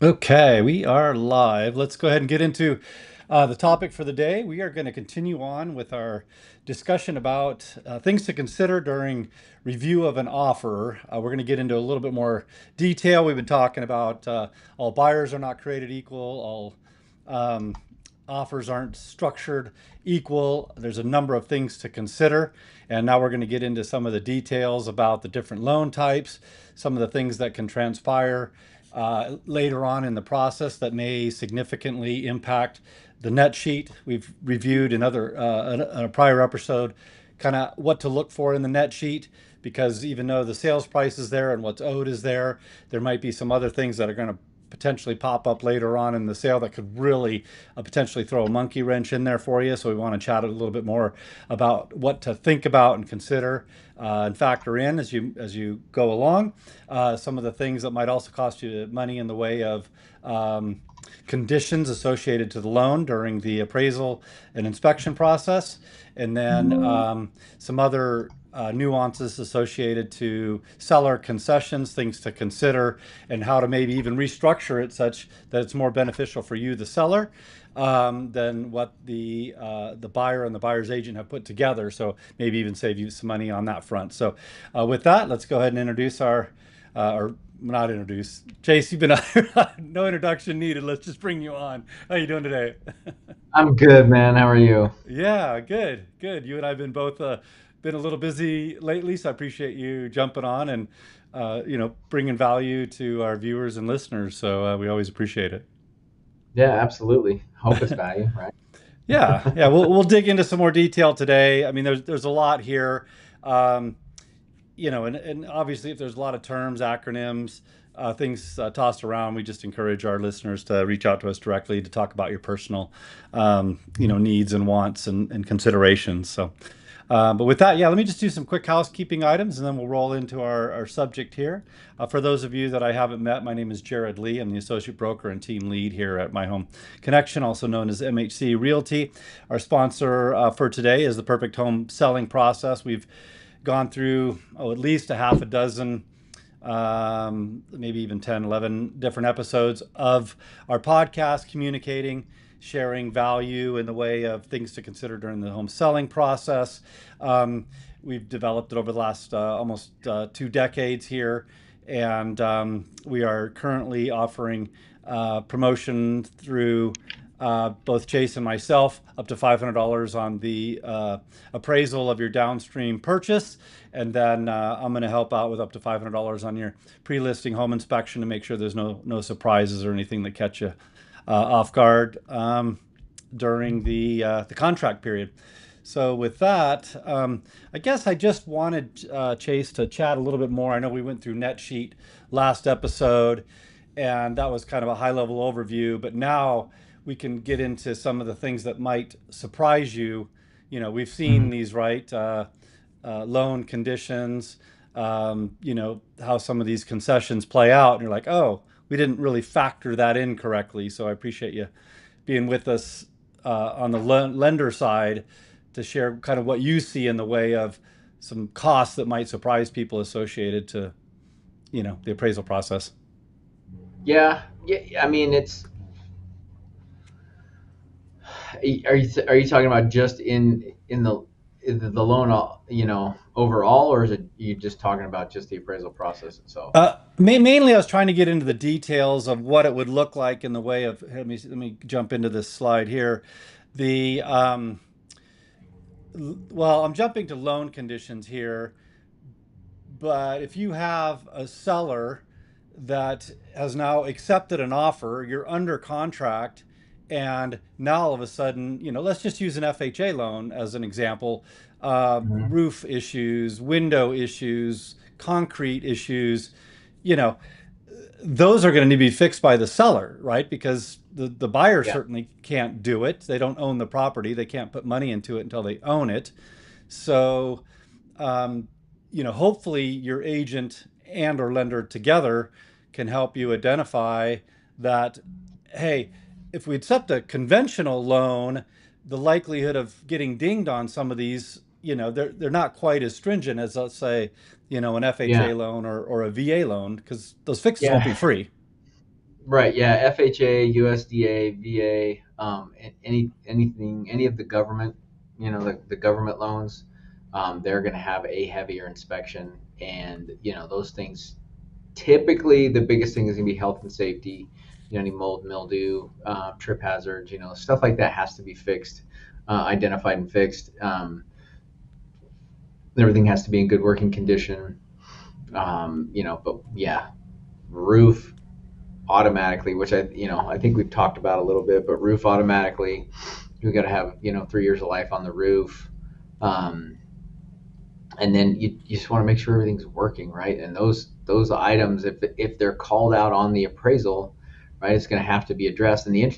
Okay, we are live. Let's go ahead and get into the topic for the day. We are going to continue on with our discussion about things to consider during review of an offer. We're going to get into a little bit more detail. We've been talking about all buyers are not created equal, all offers aren't structured equal. There's a number of things to consider. And now we're going to get into some of the details about the different loan types, some of the things that can transpire later on in the process that may significantly impact the net sheet. We've reviewed in a prior episode kind of what to look for in the net sheet, because even though the sales price is there and what's owed is there, there might be some other things that are going to potentially pop up later on in the sale that could really potentially throw a monkey wrench in there for you. So we want to chat a little bit more about what to think about and consider and factor in as you go along. Some of the things that might also cost you money in the way of conditions associated to the loan during the appraisal and inspection process, and then some other nuances associated to seller concessions, things to consider, and how to maybe even restructure it such that it's more beneficial for you, the seller, than what the buyer and the buyer's agent have put together. So maybe even save you some money on that front. So with that, let's go ahead and introduce or not introduce. Chase, you've been no introduction needed. Let's just bring you on. How you doing today? I'm good, man. How are you? Yeah, good, good. You and I've been both been a little busy lately, so I appreciate you jumping on and bringing value to our viewers and listeners. So we always appreciate it. Yeah, absolutely. Hope it's value, right? Yeah, yeah. We'll dig into some more detail today. I mean, there's a lot here. Um, and obviously, if there's a lot of terms, acronyms, things tossed around, we just encourage our listeners to reach out to us directly to talk about your personal, needs and wants and considerations. So, but with that, yeah, let me just do some quick housekeeping items and then we'll roll into our subject here. For those of you that I haven't met, my name is Jerod Lee. I'm the associate broker and team lead here at My Home Connection, also known as MHC Realty. Our sponsor for today is the Perfect Home Selling Process. We've gone through at least a half a dozen, maybe even 10, 11 different episodes of our podcast, communicating, sharing value in the way of things to consider during the home selling process. We've developed it over the last almost 2 decades here, and we are currently offering promotion through both Chase and myself, up to $500 on the appraisal of your downstream purchase. And then I'm going to help out with up to $500 on your pre-listing home inspection to make sure there's no surprises or anything that catch you off guard during the contract period. So with that, I guess I just wanted Chase to chat a little bit more. I know we went through NetSheet last episode, and that was kind of a high-level overview. But now we can get into some of the things that might surprise you. We've seen Mhm. these, right? Loan conditions, how some of these concessions play out. And you're like, oh, we didn't really factor that in correctly. So I appreciate you being with us on the lender side to share kind of what you see in the way of some costs that might surprise people associated to, the appraisal process. Yeah, yeah. I mean, it's. Are you talking about just in the loan, overall, or is it you just talking about just the appraisal process itself? Mainly, I was trying to get into the details of what it would look like in the way of. Let me jump into this slide here. The well, I'm jumping to loan conditions here, but if you have a seller that has now accepted an offer, you're under contract, and now all of a sudden, let's just use an FHA loan as an example. Mhm. Roof issues, window issues, concrete issues, you know, those are going to need to be fixed by the seller, right? Because the buyer Yeah. certainly can't do it. They don't own the property. They can't put money into it until they own it. So, um, hopefully your agent and or lender together can help you identify that, hey, if we accept a conventional loan, the likelihood of getting dinged on some of these, they're not quite as stringent as, let's say, an Yeah. FHA loan or a VA loan, because those fixes won't Yeah. be free. Right. Yeah. FHA, USDA, VA, any of the government, the government loans, they're going to have a heavier inspection, and those things. Typically, the biggest thing is going to be health and safety. Any mold, mildew, trip hazards, stuff like that has to be fixed, identified and fixed. Everything has to be in good working condition. But yeah, roof automatically, which I think we've talked about a little bit, but roof automatically, we got to have 3 years of life on the roof, um, and then you just want to make sure everything's working right. And those items, if they're called out on the appraisal, right, it's going to have to be addressed. And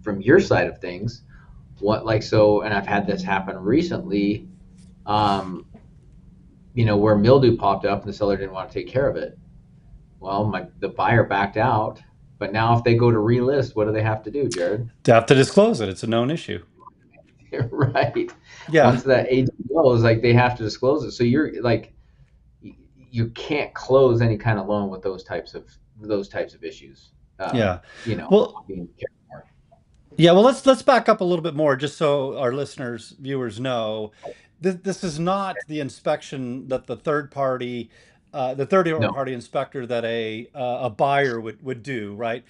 from your side of things, and I've had this happen recently, um, where mildew popped up and the seller didn't want to take care of it. Well, the buyer backed out, but now if they go to relist, what do they have to do, Jerod? They have to disclose it. It's a known issue. Right. Yeah. Once that agent goes, like they have to disclose it. So you're like, you can't close any kind of loan with those types of issues. Yeah. Well, Being careful. yeah. Well, let's back up a little bit more, just so our listeners, viewers know, this is not the inspection that the third No. party inspector that a buyer would do, right?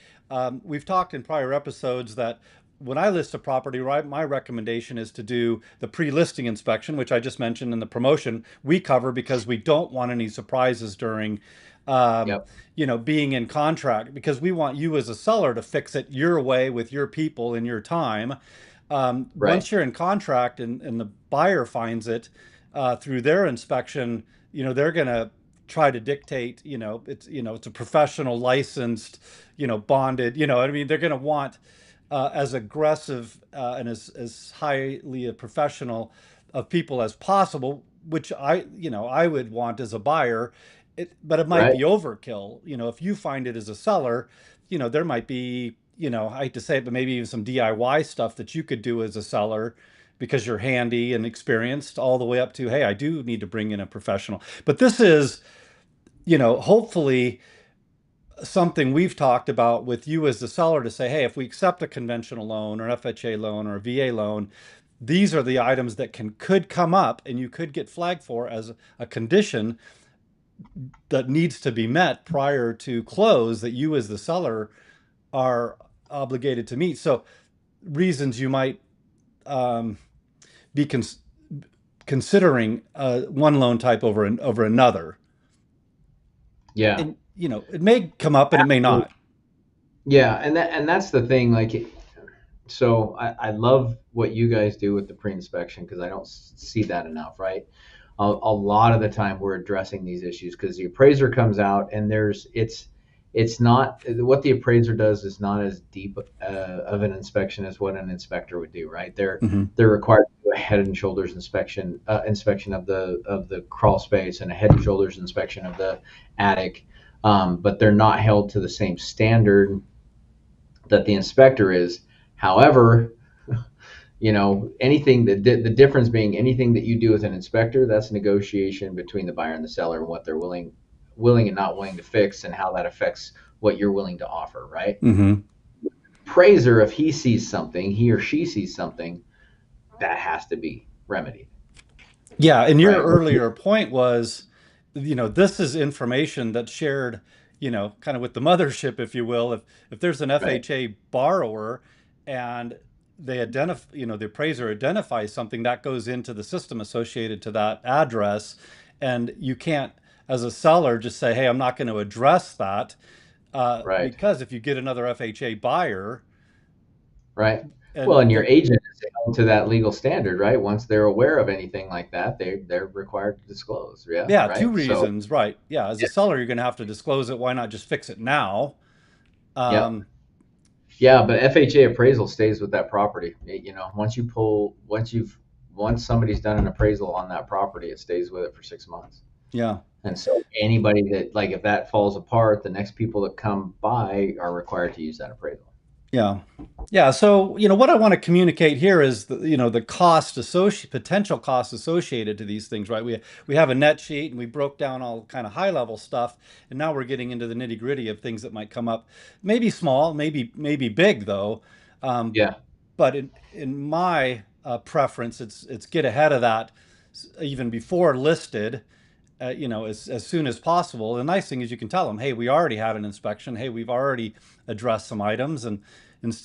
We've talked in prior episodes that when I list a property, right, my recommendation is to do the pre-listing inspection, which I just mentioned in the promotion. We cover because we don't want any surprises during, um, Yep. being in contract, because we want you as a seller to fix it your way with your people in your time. Right. Once you're in contract and the buyer finds it through their inspection, they're going to try to dictate, it's a professional, licensed, bonded, I mean, they're going to want as aggressive and as highly a professional of people as possible, which I would want as a buyer. But it might Right. be overkill. If you find it as a seller, there might be, I hate to say it, but maybe even some DIY stuff that you could do as a seller because you're handy and experienced, all the way up to, hey, I do need to bring in a professional. But this is, hopefully something we've talked about with you as the seller to say, hey, if we accept a conventional loan or FHA loan or a VA loan, these are the items that could come up and you could get flagged for as a condition that needs to be met prior to close, that you as the seller are obligated to meet. So reasons you might um, be considering one loan type over another. Yeah. And it may come up and it may not. Yeah. And that's the thing. Like, so I love what you guys do with the pre-inspection, because I don't see that enough, right? A lot of the time we're addressing these issues because the appraiser comes out and it's not what the appraiser does is not as deep of an inspection as what an inspector would do, right? They're Mm-hmm. they're required to do a head and shoulders inspection of the crawl space, and a head and shoulders inspection of the attic, but they're not held to the same standard that the inspector is. However, anything that the difference being anything that you do with an inspector, that's a negotiation between the buyer and the seller and what they're willing and not willing to fix, and how that affects what you're willing to offer, right? Mm-hmm. Appraiser, if he or she sees something, that has to be remedied, Yeah, and your right? earlier point was, this is information that's shared, kind of with the mothership, if you will. If there's an Right. FHA borrower and they identify, the appraiser identifies something that goes into the system associated to that address, and you can't, as a seller, just say, hey, I'm not going to address that, Right. because if you get another FHA buyer Right. Well, and and your they're, agent is held to that legal standard, right? Once they're aware of anything like that, they're required to disclose. Yeah. yeah, two Right. So, reasons, right? Yeah, as a seller, you're going to have to disclose it. Why not just fix it now? yep. Um, Yeah, but FHA appraisal stays with that property. Once somebody's done an appraisal on that property, it stays with it for 6 months. yeah. And so anybody that, like, if that falls apart, the next people that come by are required to use that appraisal. Yeah. Yeah. So, what I want to communicate here is the cost associated, potential costs associated to these things, right? We have a net sheet and we broke down all kind of high level stuff, and now we're getting into the nitty gritty of things that might come up. Maybe small, maybe big though. Um, Yeah. but in my preference, it's get ahead of that even before listed, as soon as possible. The nice thing is you can tell them, hey, we already had an inspection. Hey, we've already addressed some items, and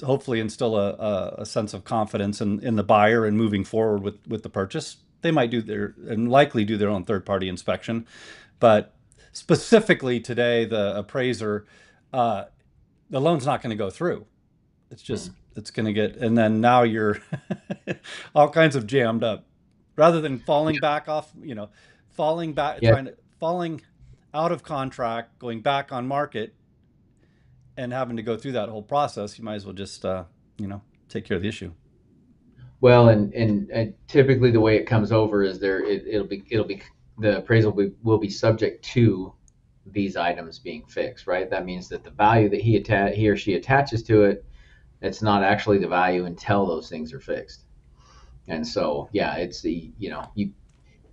hopefully instill a sense of confidence in the buyer and moving forward with the purchase. They might do their and likely do their own third party inspection, but specifically today, the appraiser, uh, the loan's not going to go through. Mm. It's going to get, and then now you're all kinds of jammed up rather than falling back off, falling back, Yeah. falling out of contract, going back on market and having to go through that whole process. You might as well just, take care of the issue. Well, and typically the way it comes over is it'll be the appraisal will be subject to these items being fixed, right? That means that the value that he or she attaches to it, it's not actually the value until those things are fixed. And so, yeah, it's the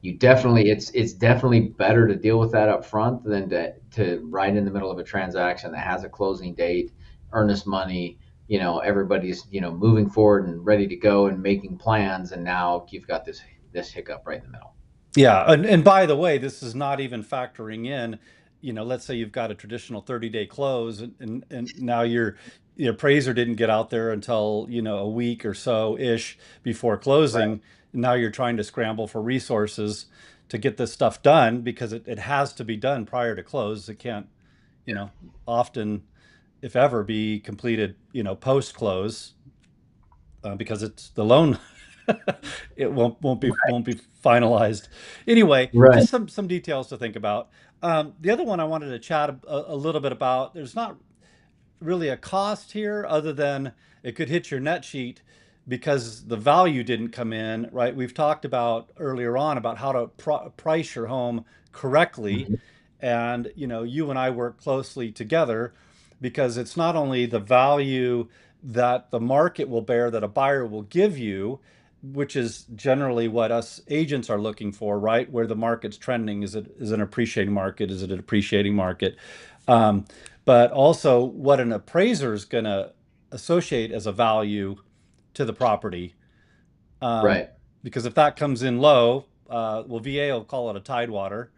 you definitely it's definitely better to deal with that up front than to right in the middle of a transaction that has a closing date, earnest money, everybody's moving forward and ready to go and making plans, and now you've got this hiccup right in the middle. Yeah, and by the way, this is not even factoring in, let's say you've got a traditional 30-day close, and now your appraiser didn't get out there until, a week or so ish before Right. closing. Now you're trying to scramble for resources to get this stuff done because it has to be done prior to close. It can't, you know, often, if ever, be completed, post close, because it's the loan. It won't be finalized. Anyway, Right. just some details to think about. The other one I wanted to chat a little bit about. There's not really a cost here other than it could hit your net sheet because the value didn't come in, right? We've talked about earlier on about how to price your home correctly. Mhm. And, you and I work closely together because it's not only the value that the market will bear that a buyer will give you, which is generally what us agents are looking for, right? Where the market's trending. Is it an appreciating market? Is it a depreciating market? Um, but also what an appraiser is going to associate as a value to the property. Um, Right. because if that comes in low, well, VA will call it a tidewater.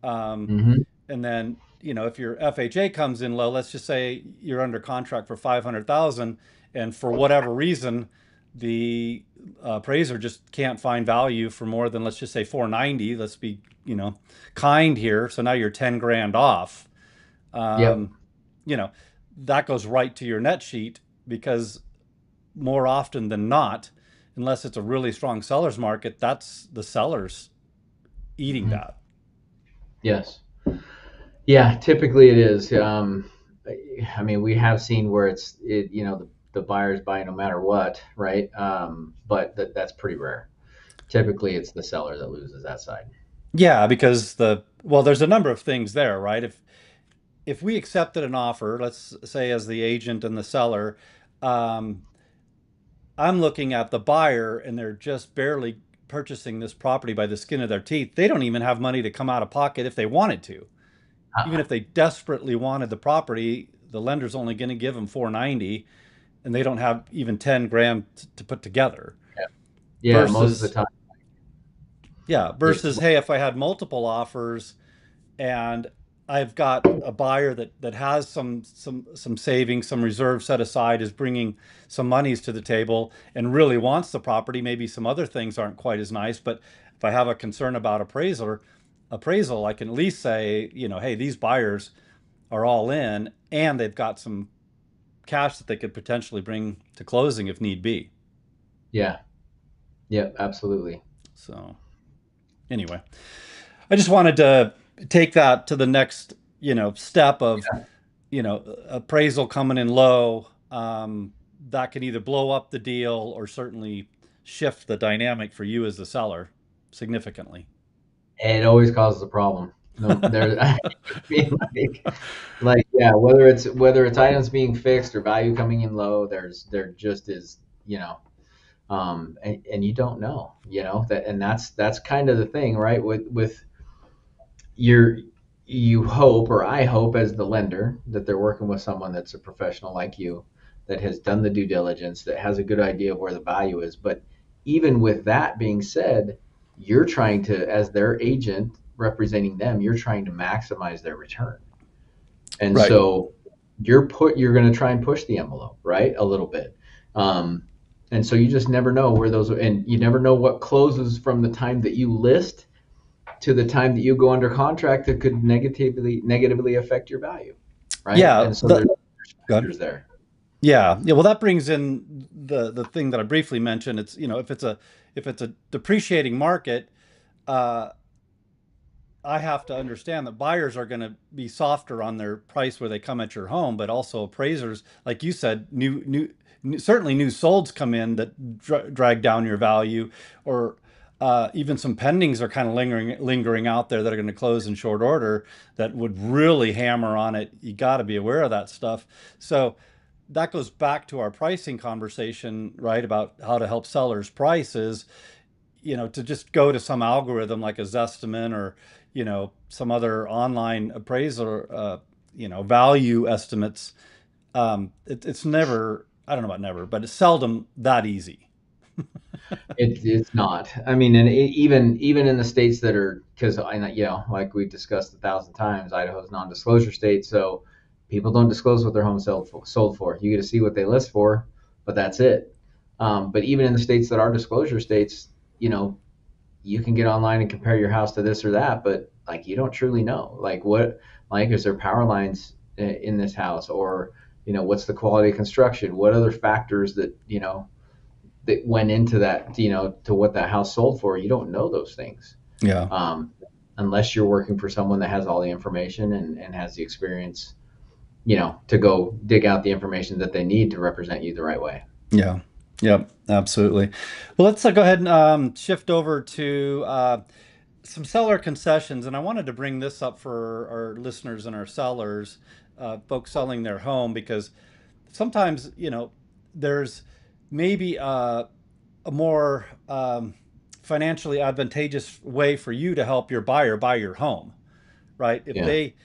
Um, Hmm. and then, if your FHA comes in low, let's just say you're under contract for 500,000, and for whatever reason, the appraiser just can't find value for more than, let's just say, 490. Let's be, kind here. So now you're 10 grand off. Yep. Um, you know, that goes right to your net sheet because more often than not, unless it's a really strong seller's market, that's the sellers eating Hmm. that. Yes. Yeah, typically it is. I mean, we have seen where the buyer's buy no matter what, right? But that's pretty rare. Typically, it's the seller that loses that side. Yeah, because well, there's a number of things there, right? If we accepted an offer, let's say as the agent and the seller, um, I'm looking at the buyer and they're just barely purchasing this property by the skin of their teeth. They don't even have money to come out of pocket if they wanted to. Even Uh-uh. if they desperately wanted the property, the lender's only going to give them 490, and they don't have even 10 grand to put together. Yeah. Yeah, most of the Versus, time. yeah, Yeah. versus, hey, if I had multiple offers and I've got a buyer that has some savings, some reserve set aside, is bringing some monies to the table and really wants the property. Maybe some other things aren't quite as nice, but if I have a concern about appraisal, I can at least say, hey, these buyers are all in and they've got some cash that they could potentially bring to closing if need be. Yeah. Yeah, absolutely. So anyway, I just wanted to take that to the next, step of, appraisal coming in low. That can either blow up the deal or certainly shift the dynamic for you as the seller significantly. And it always causes a problem. No, there. I mean, yeah, whether it's items being fixed or value coming in low, there just is, and you don't know, that, and that's kind of the thing, right? With your you hope, or I hope as the lender, that they're working with someone that's a professional like you, that has done the due diligence, that has a good idea of where the value is. But even with that being said, you're trying to, as their agent representing them, you're trying to maximize their return. And Right. so you're going to try and push the envelope, right, a little bit. um, and so you just never know where those, and you never know what closes from the time that you list to the time that you go under contract, that could negatively affect your value, right? Yeah. And so there's Good. factors there. Yeah. Yeah. Well, that brings in the thing that I briefly mentioned. It's, if it's a depreciating market, uh, I have to understand that buyers are going to be softer on their price where they come at your home, but also appraisers, like you said, certainly new solds come in that drag down your value, or even some pendings are kind of lingering out there that are going to close in short order that would really hammer on it. You got to be aware of that stuff. So that goes back to our pricing conversation, right? About how to help sellers prices, to just go to some algorithm like a Zestimate, or, some other online appraiser, value estimates. It's never, I don't know about never, but it's seldom that easy. It's not. I mean, and even in the states that are, because like we've discussed 1,000 times, Idaho's non-disclosure state, so people don't disclose what their home sold for. You get to see what they list for, but that's it. But even in the states that are disclosure states, you know, you can get online and compare your house to this or that, but like you don't truly know, like what, like is there power lines in this house, or what's the quality of construction, what other factors that went into that, to what that house sold for. You don't know those things, Yeah. um, unless you're working for someone that has all the information and has the experience, to go dig out the information that they need to represent you the right way. Yeah. Yep. Absolutely. Well, let's go ahead and shift over to some seller concessions. And I wanted to bring this up for our listeners and our sellers, folks selling their home, because sometimes, there's maybe a more financially advantageous way for you to help your buyer buy your home, right? If Yeah. they,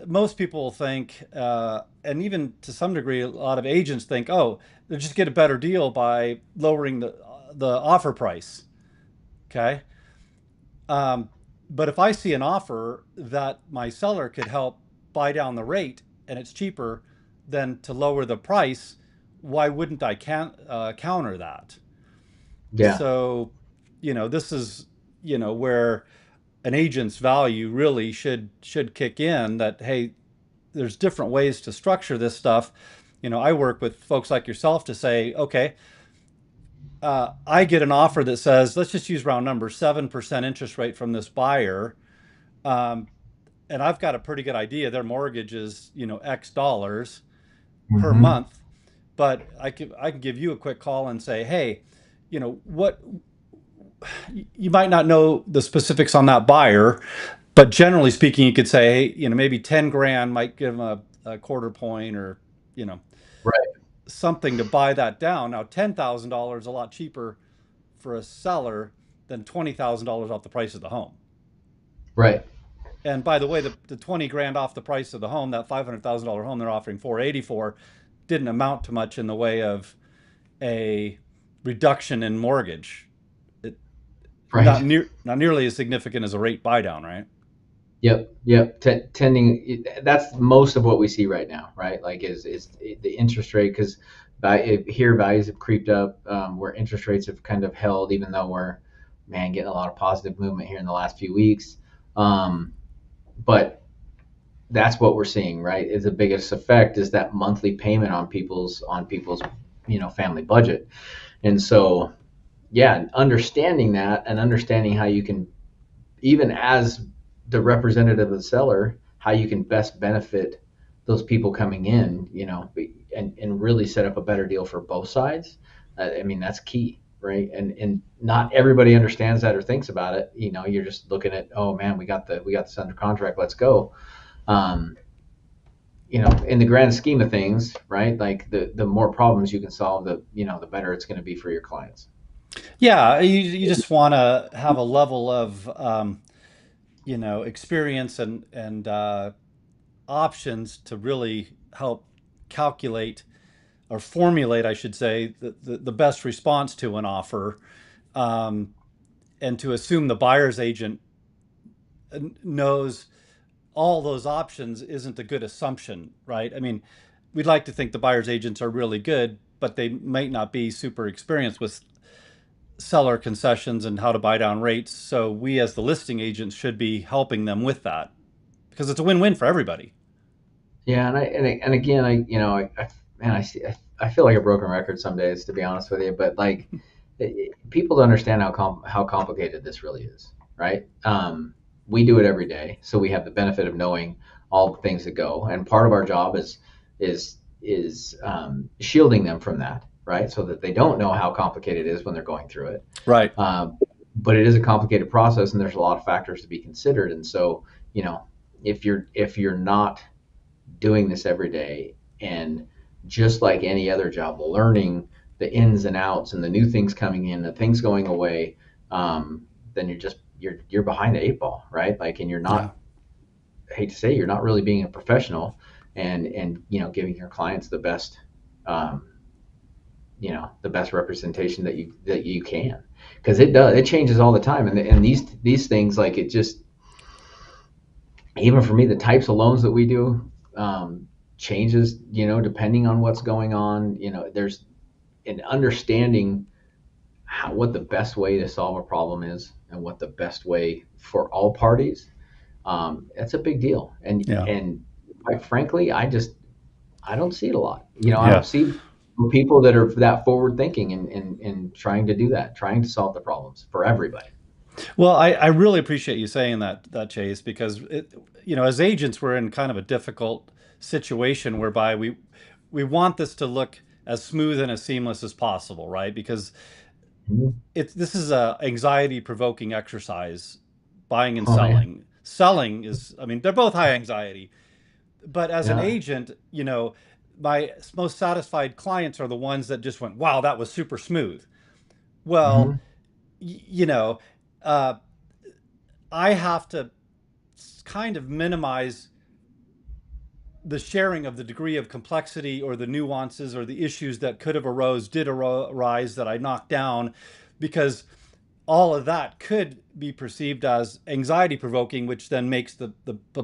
most people think, and even to some degree, a lot of agents think, oh, they'll just get a better deal by lowering the offer price. Okay. Um, but if I see an offer that my seller could help buy down the rate and it's cheaper than to lower the price, why wouldn't I counter that? Yeah. So, this is, where an agent's value really should kick in, that, hey, there's different ways to structure this stuff. I work with folks like yourself to say, okay, I get an offer that says, let's just use round numbers, 7% interest rate from this buyer. Um, and I've got a pretty good idea their mortgage is, X dollars per Hmm. month. But I can give you a quick call and say, hey, what, you might not know the specifics on that buyer, but generally speaking, you could say, hey, maybe 10 grand might give them a quarter point, or, you know, Right. something to buy that down. Now, $10,000 a lot cheaper for a seller than $20,000 off the price of the home. Right. And by the way, the 20 grand off the price of the home, that $500,000 home they're offering 484, didn't amount to much in the way of a reduction in mortgage. It, Right. not nearly as significant as a rate buy down, right? Yep. Yep. Tending. That's most of what we see right now, right? Like is the interest rate, because here values have creeped up, where interest rates have kind of held, even though we're, man, getting a lot of positive movement here in the last few weeks. Um, but that's what we're seeing, right? Is the biggest effect is that monthly payment on people's family budget. And so, yeah, understanding that and understanding how you can, even as the representative of the seller, how you can best benefit those people coming in, and really set up a better deal for both sides. I mean, that's key. right? And not everybody understands that or thinks about it. You know, you're just looking at, oh man, we got this under contract, let's go. Um, you know, in the grand scheme of things, right? Like the more problems you can solve, the you know, the better it's going to be for your clients. Yeah, you just want to have a level of experience and options to really help calculate or formulate, I should say, the best response to an offer, um, and to assume the buyer's agent knows all those options isn't a good assumption, right? I mean, we'd like to think the buyer's agents are really good, but they might not be super experienced with seller concessions and how to buy down rates. So we, as the listing agents, should be helping them with that because it's a win-win for everybody. Yeah, and again, man, I feel like a broken record some days, to be honest with you. But like, people don't understand how complicated this really is, right? We do it every day, so we have the benefit of knowing all the things that go, and part of our job is shielding them from that, right? So that they don't know how complicated it is when they're going through it. Right. But it is a complicated process, and there's a lot of factors to be considered. And so, you know, if you're not doing this every day and just like any other job, learning the ins and outs and the new things coming in, the things going away, then you're behind the eight ball, right? Like, and you're Yeah. not, I hate to say, you're not really being a professional and you know, giving your clients the best, um, you know, the best representation that you can, because it changes all the time, and these things, like, it just, even for me, the types of loans that we do, changes, you know, depending on what's going on. You know, there's an understanding what the best way to solve a problem is and what the best way for all parties. That's a big deal. Yeah. And quite frankly, I don't see it a lot. You know, I Yeah. don't see people that are that forward thinking and trying to do that, trying to solve the problems for everybody. Well, I really appreciate you saying that, Chase, because as agents, we're in kind of a difficult situation whereby we want this to look as smooth and as seamless as possible, right? Because Mhm. this is a anxiety provoking exercise, buying and Oh yeah, selling. Selling is, I mean, they're both high anxiety, but as an yeah. agent, my most satisfied clients are the ones that just went, wow, that was super smooth. Well, Hmm. y- you know, uh, I have to kind of minimize the sharing of the degree of complexity or the nuances or the issues that could have did arise that I knocked down, because all of that could be perceived as anxiety provoking, which then makes the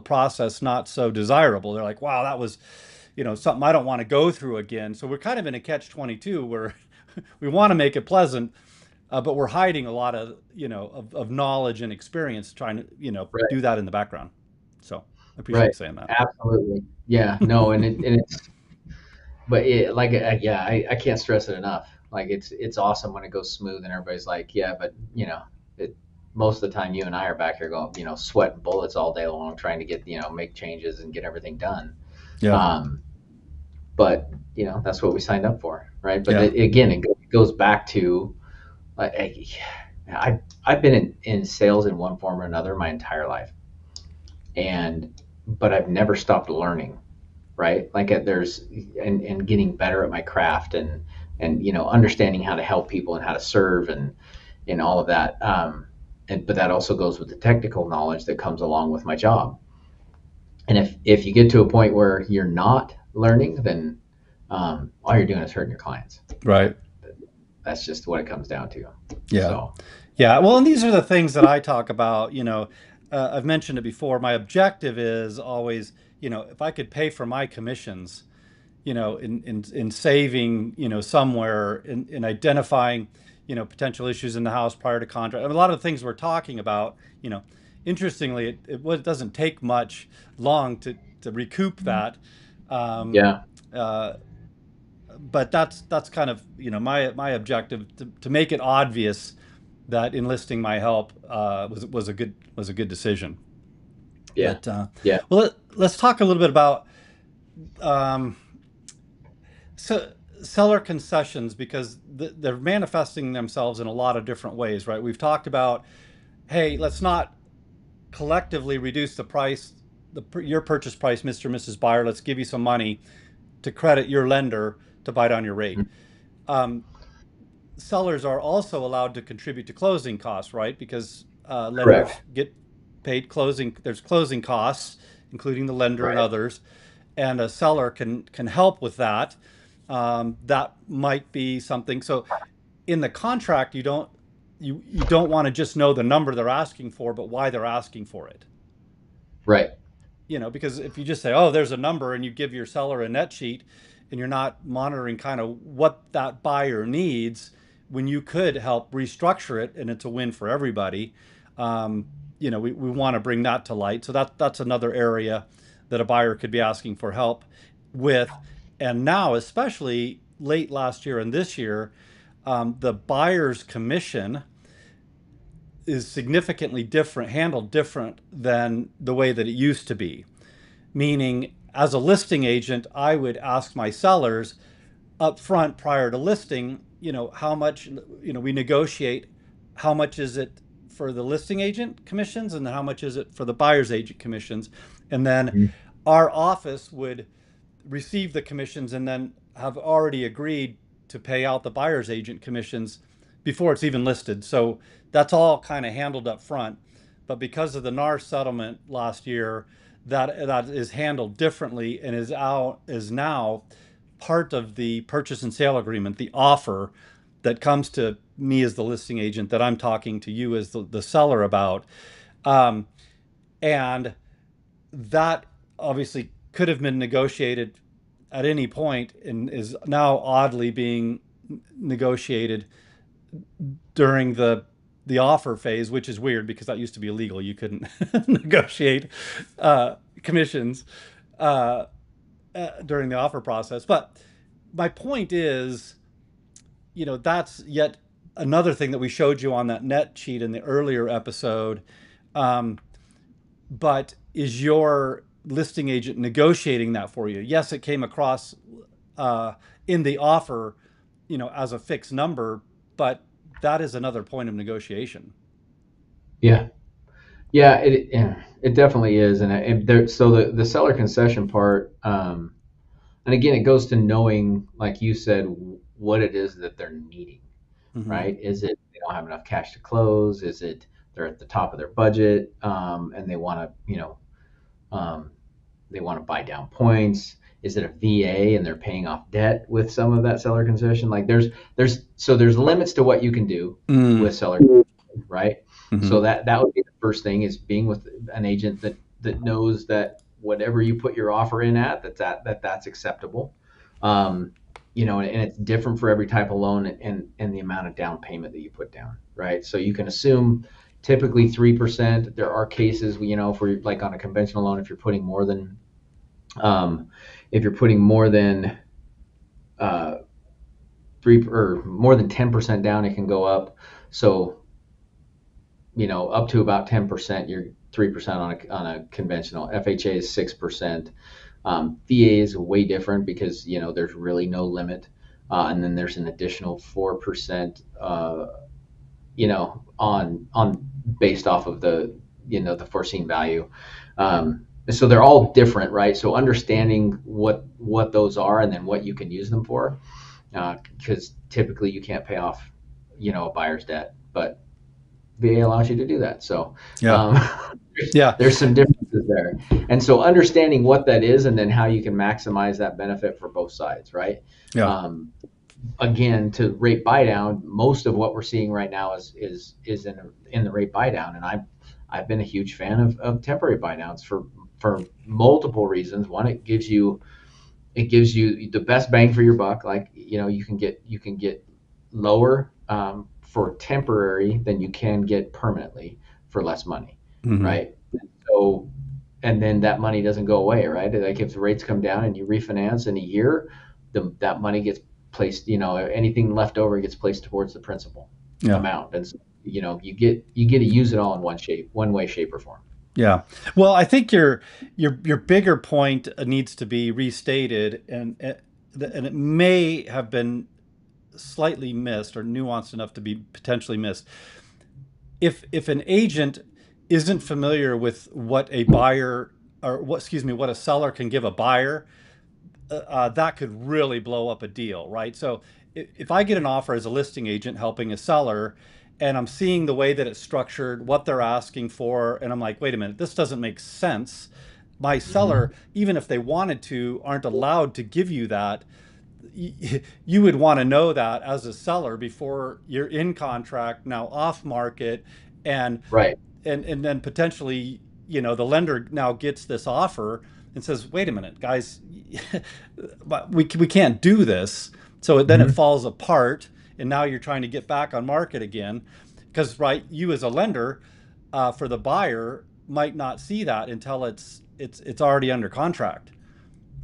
process not so desirable. They're like, wow, that was, something I don't want to go through again. So we're kind of in a catch 22 where we want to make it pleasant, but we're hiding a lot of, of knowledge and experience trying to, Right, do that in the background. So I appreciate right. you saying that. Absolutely. Yeah. No, and it's, but like, yeah, I can't stress it enough. Like, it's awesome when it goes smooth and everybody's like, yeah, but you know, it, most of the time you and I are back here going, you know, sweating bullets all day long trying to get, you know, make changes and get everything done. Yeah. Um, but you know, that's what we signed up for, right? But Yeah. again, it goes back to, I've been in sales in one form or another my entire life, and but I've never stopped learning, right? Like, there's, and getting better at my craft, and you know, understanding how to help people and how to serve and all of that. And but that also goes with the technical knowledge that comes along with my job. And if you get to a point where you're not learning, then all you're doing is hurting your clients. Right. That's just what it comes down to. Yeah. So Yeah. Well, and these are the things that I talk about. I've mentioned it before. My objective is always, if I could pay for my commissions, in saving, somewhere in identifying, potential issues in the house prior to contract. I mean, a lot of the things we're talking about, interestingly, it doesn't take much long to recoup that. Um, yeah, uh, but that's kind of, my objective to make it obvious that enlisting my help was a good decision. yeah, But yeah. well, let's talk a little bit about um, so seller concessions, because they're manifesting themselves in a lot of different ways, right? We've talked about, hey, let's not collectively reduce the price, your purchase price, Mr. and Mrs. Buyer. Let's give you some money to credit your lender to buy down your rate. Mhm. Um, Sellers are also allowed to contribute to closing costs, right? Because lenders Correct. get paid closing. There's closing costs, including the lender and Right. others, and a seller can help with that. That might be something. So in the contract, you don't want to just know the number they're asking for, but why they're asking for it. Right. Because if you just say, oh, there's a number, and you give your seller a net sheet, and you're not monitoring kind of what that buyer needs, when you could help restructure it and it's a win for everybody. We want to bring that to light. So that's another area that a buyer could be asking for help with. And now, especially late last year and this year, the buyer's commission is significantly different, handled different than the way that it used to be. Meaning, as a listing agent, I would ask my sellers up front prior to listing, how much, we negotiate how much is it for the listing agent commissions and then how much is it for the buyer's agent commissions. And then Mhm. our office would receive the commissions and then have already agreed to pay out the buyer's agent commissions before it's even listed. So that's all kind of handled up front. But because of the NAR settlement last year, that is handled differently and is now part of the purchase and sale agreement, the offer that comes to me as the listing agent that I'm talking to you as the seller about. Um, and that obviously could have been negotiated at any point and is now oddly being negotiated during the offer phase, which is weird because that used to be illegal. You couldn't negotiate commissions uh, during the offer process. But my point is, that's yet another thing that we showed you on that net sheet in the earlier episode. Um, but is your listing agent negotiating that for you? Yes, it came across uh, in the offer, as a fixed number, but that is another point of negotiation. Yeah. Yeah, it definitely is, and so the seller concession part, and again, it goes to knowing, like you said, what it is that they're needing, Mm-hmm. right? Is it they don't have enough cash to close? Is it they're at the top of their budget, and they want to, um, they want to buy down points? Is it a VA and they're paying off debt with some of that seller concession? Like there's limits to what you can do Mm-hmm. with seller, right? So Mm-hmm. that would be the first thing, is being with an agent that knows that whatever you put your offer in at, that's acceptable. Um, and it's different for every type of loan, and the amount of down payment that you put down, right? So you can assume typically 3%. There are cases, for like on a conventional loan, um, if you're putting more than uh, three or more than 10% down, it can go up. So up to about 10%, you're 3% on a conventional. FHA is 6%. VA is way different because there's really no limit, and then there's an additional 4%, on based off of the foreseen value. So they're all different, right? So understanding what those are and then what you can use them for, because typically you can't pay off a buyer's debt, but VA allows you to do that. So Yeah. um, Yeah. there's some differences there. And so understanding what that is and then how you can maximize that benefit for both sides, right? Yeah. Um, Again, to rate buy down, most of what we're seeing right now is in the rate buy down, and I've been a huge fan of temporary buy downs for multiple reasons. One, it gives you the best bang for your buck. Like you can get lower, for temporary than you can get permanently for less money, Mm-hmm. right? So, and then that money doesn't go away, right? Like if the rates come down and you refinance in a year, that money gets placed. Anything left over gets placed towards the principal Yeah. amount, and so, you get to use it all in one way, shape, or form. Yeah. Well, I think your bigger point needs to be restated, and and it may have been slightly missed or nuanced enough to be potentially missed. If an agent isn't familiar with what a buyer or what excuse me what a seller can give a buyer, that could really blow up a deal, right? So if I get an offer as a listing agent helping a seller, and I'm seeing the way that it's structured, what they're asking for, and I'm like, wait a minute, this doesn't make sense. My Hmm. seller, even if they wanted to, aren't allowed to give you that. You would want to know that as a seller before you're in contract, now off market, and Right. and then potentially, the lender now gets this offer and says, wait a minute, guys, but we can't do this. So then it Hmm. falls apart, and now you're trying to get back on market again, because right, you as a lender, for the buyer, might not see that until it's already under contract.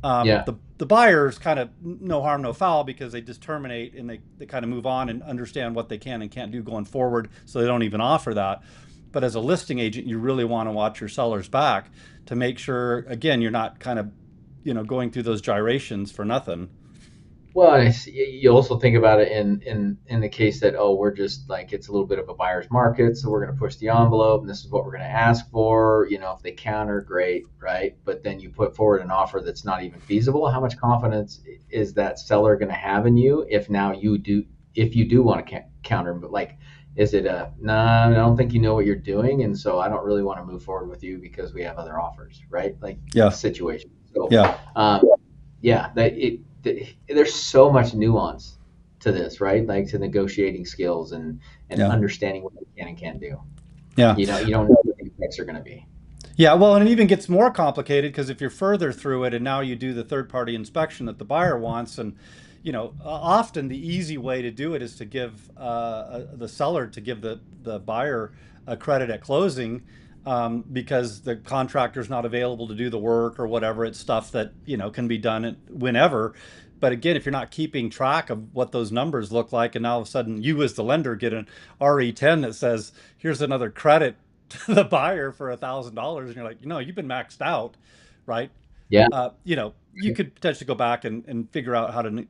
Yeah. The buyers kind of no harm, no foul, because they just terminate and they kind of move on and understand what they can and can't do going forward. So they don't even offer that. But as a listing agent, you really want to watch your seller's back to make sure, again, you're not kind of, going through those gyrations for nothing. Well, and you also think about it in the case that, oh, we're just like, it's a little bit of a buyer's market, so we're going to push the envelope, and this is what we're going to ask for. If they counter, great, right? But then you put forward an offer that's not even feasible. How much confidence is that seller going to have in you if you do want to counter? But like, is it a nah? I don't think you know what you're doing, and so I don't really want to move forward with you because we have other offers, right? Like Yeah, situation. So. yeah, Um, yeah, there's so much nuance to this, right? Like to negotiating skills and yeah, understanding what you can and can't do. yeah. You don't know what the effects are going to be. Yeah, well, and it even gets more complicated because if you're further through it and now you do the third party inspection that the buyer wants, and often the easy way to do it is to give the seller to give the buyer a credit at closing, because the contractor's not available to do the work or whatever. It's stuff that can be done whenever. But again, if you're not keeping track of what those numbers look like, and now all of a sudden you as the lender get an RE10 that says, here's another credit to the buyer for $1,000, and you're like, you've been maxed out, right? Yeah, You could potentially go back and figure out how to,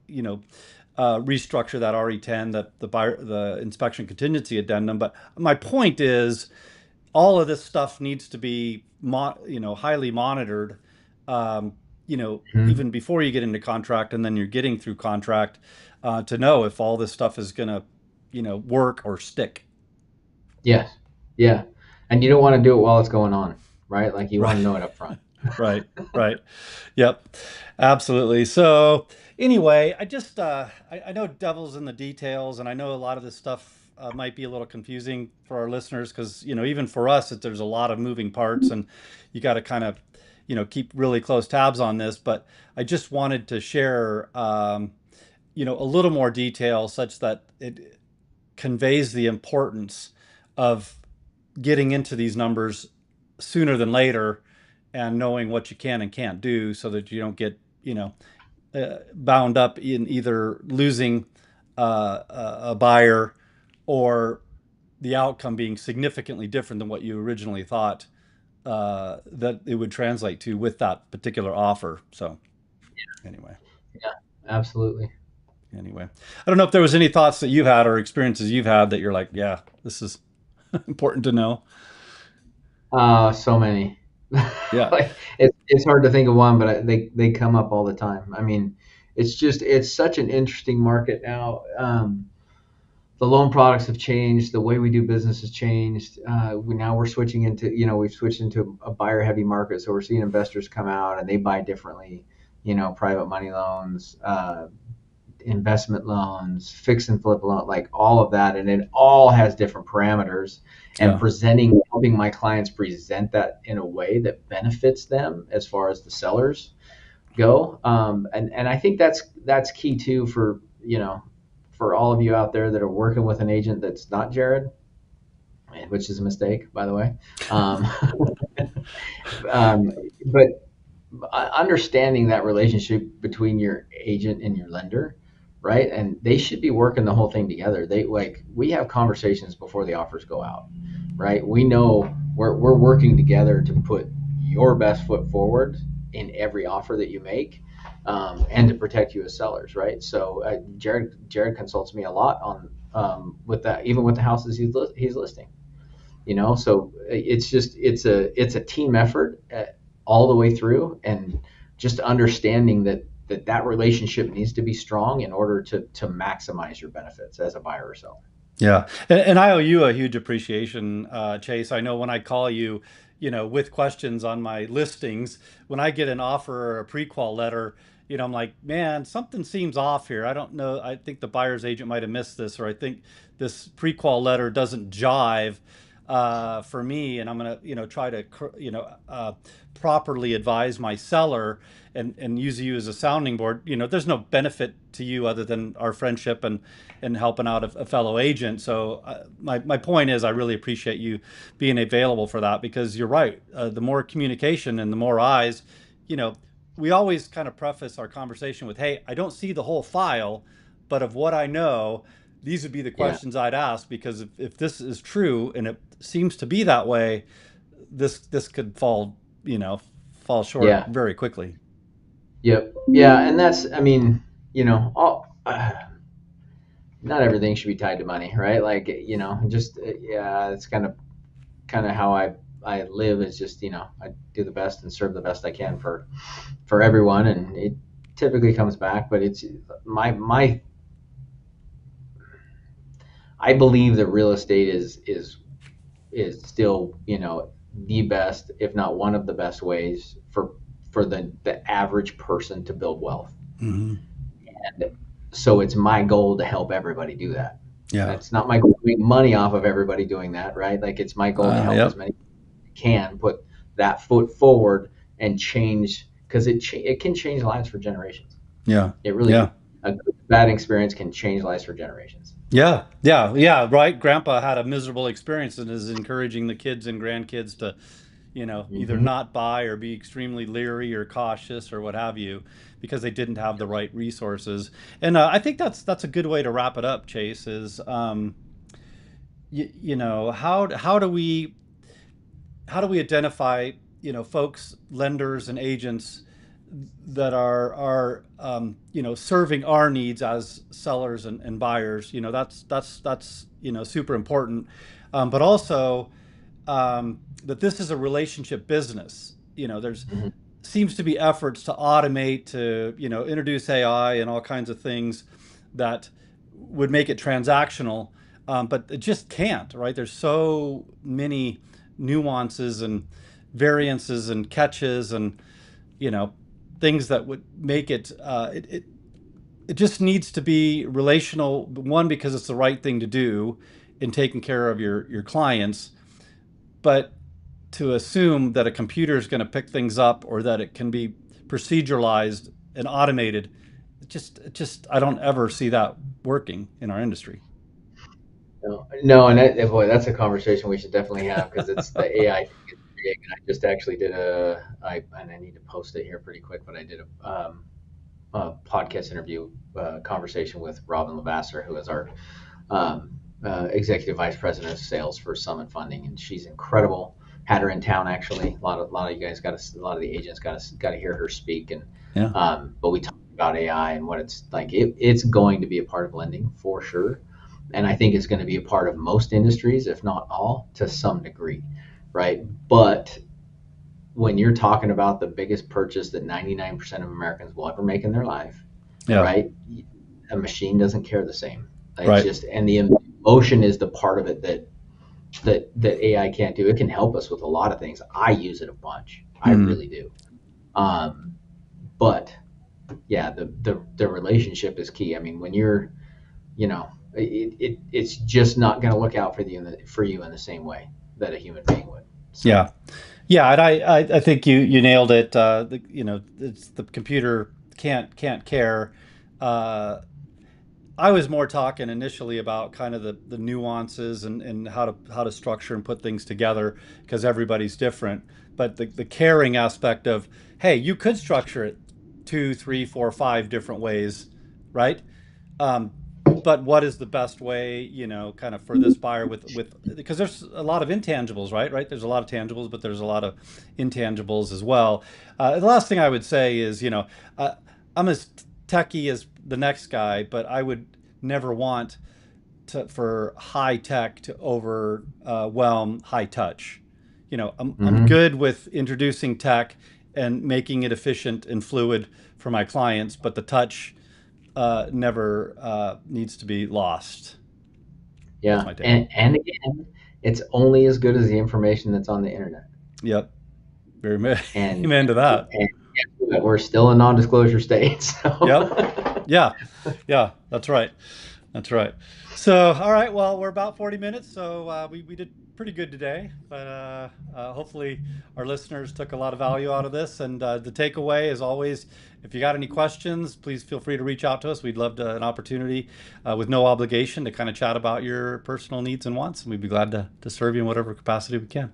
restructure that RE10, the inspection contingency addendum. But my point is, all of this stuff needs to be, highly monitored. mhm. Even before you get into contract, and then you're getting through contract, to know if all this stuff is gonna, work or stick. Yes, yeah, and you don't want to do it while it's going on, right? Like you want Right. to know it up front. Right, right. Yep, absolutely. So anyway, I know devil's in the details, and I know a lot of this stuff might be a little confusing for our listeners because even for us, there's a lot of moving parts, and you got to kind of keep really close tabs on this. But I just wanted to share a little more detail such that it conveys the importance of getting into these numbers sooner than later, and knowing what you can and can't do so that you don't get bound up in either losing a buyer, or the outcome being significantly different than what you originally thought that it would translate to with that particular offer. So anyway, Yeah, absolutely. anyway, I don't know if there was any thoughts that you had or experiences you've had that you're like, yeah, this is important to know. So many. Yeah, Like it's hard to think of one, but they come up all the time. I mean, it's such an interesting market now. The loan products have changed. The way we do business has changed. We're switching into, we've switched into a buyer heavy market. So we're seeing investors come out and they buy differently, private money loans, investment loans, fix and flip loan, like all of that. And it all has different parameters, and yeah, helping my clients present that in a way that benefits them as far as the sellers go. And I think that's key too for all of you out there that are working with an agent that's not Jerod, which is a mistake, by the way. Um, um, but understanding that relationship between your agent and your lender, right? And they should be working the whole thing together. We have conversations before the offers go out, right? We know we're working together to put your best foot forward in every offer that you make. and to protect you as sellers, right? So Jerod consults me a lot on with that, even with the houses he's listing. So it's a team effort all the way through, and just understanding that relationship needs to be strong in order to maximize your benefits as a buyer or seller. Yeah, and I owe you a huge appreciation, Chase. I know when I call you, with questions on my listings, when I get an offer or a pre-qual letter, I'm like, man, something seems off here. I don't know. I think the buyer's agent might have missed this, or I think this pre-qual letter doesn't jive for me, and I'm gonna, try to, properly advise my seller and use you as a sounding board. There's no benefit to you other than our friendship and helping out a fellow agent. So my point is, I really appreciate you being available for that, because you're right. The more communication and the more eyes, you know, we always kind of preface our conversation with, "Hey, I don't see the whole file, but of what I know, these would be the Yeah, questions I'd ask, because if this is true and it seems to be that way, this could fall short yeah, very quickly." yep, yeah, and that's, I mean, not everything should be tied to money, right? Like, just yeah, it's kind of how I live. Is just, I do the best and serve the best I can for everyone, and it typically comes back. But it's my I believe that real estate is still, the best, if not one of the best ways for the average person to build wealth. Hmm. And so it's my goal to help everybody do that. Yeah. It's not my goal to make money off of everybody doing that, right? Like, it's my goal to help as Yep. many can put that foot forward and change, because it can change lives for generations. Yeah. It really can. Yeah. A good, bad experience can change lives for generations. Yeah, yeah, yeah, right. Grandpa had a miserable experience and is encouraging the kids and grandkids to, either Hmm. not buy or be extremely leery or cautious or what have you, because they didn't have the right resources. And I think that's a good way to wrap it up, Chase. Is how do we identify, folks, lenders, and agents that are serving our needs as sellers and buyers. That's super important, but also that this is a relationship business. There's Hmm. seems to be efforts to automate, to introduce AI and all kinds of things that would make it transactional, but it just can't. Right? There's so many nuances and variances and catches and you know things that would make it just needs to be relational. One, because it's the right thing to do in taking care of your clients, but to assume that a computer is going to pick things up or that it can be proceduralized and automated, it just I don't ever see that working in our industry. No, no, and boy, that's a conversation we should definitely have, because it's the AI thing is big. And I just actually did and I need to post it here pretty quick, but I did a podcast interview conversation with Robin Lavasser, who is our executive vice president of sales for Summit Funding, and she's incredible. Had her in town, actually. A lot of you guys a lot of the agents got to hear her speak, and Yeah. but we talked about AI and what it's like. It's going to be a part of lending for sure, and I think it's going to be a part of most industries, if not all, to some degree, right? But when you're talking about the biggest purchase that 99% of Americans will ever make in their life, Yeah. right? A machine doesn't care the same. It's Right. just, and the emotion is the part of it that AI can't do. It can help us with a lot of things. I use it a bunch. I Mm. really do. Um, but yeah, the relationship is key. I mean, when you're, it's just not going to look out for you in the same way that a human being would. So, Yeah. Yeah, and I think you nailed it. It's the computer can't care. Uh, I was more talking initially about kind of the nuances and how to structure and put things together, because everybody's different. But the caring aspect of, hey, you could structure it two, three, four, five different ways, right? Um, but what is the best way, kind of for this buyer with because there's a lot of intangibles, right? Right. There's a lot of tangibles, but there's a lot of intangibles as well. The last thing I would say is, I'm as techie as the next guy, but I would never want for high tech to overwhelm high touch. I'm Hmm. good with introducing tech and making it efficient and fluid for my clients, but the touch never needs to be lost. That's Yeah, my take. and again, it's only as good as the information that's on the internet. Yep. Very And, amen to that. and guess what? We're still a non-disclosure state, so. Yep. Yeah. Yeah. That's right. That's right. So, all right. Well, we're about 40 minutes, so we did pretty good today. But hopefully, our listeners took a lot of value out of this. And the takeaway, as always, if you got any questions, please feel free to reach out to us. We'd love an opportunity with no obligation to kind of chat about your personal needs and wants. And we'd be glad to serve you in whatever capacity we can.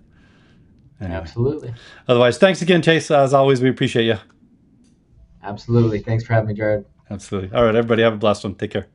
Anyway, Absolutely. otherwise, thanks again, Chase. As always, we appreciate you. Absolutely. Thanks for having me, Jared. Absolutely. All right, everybody, have a blessed one. Take care.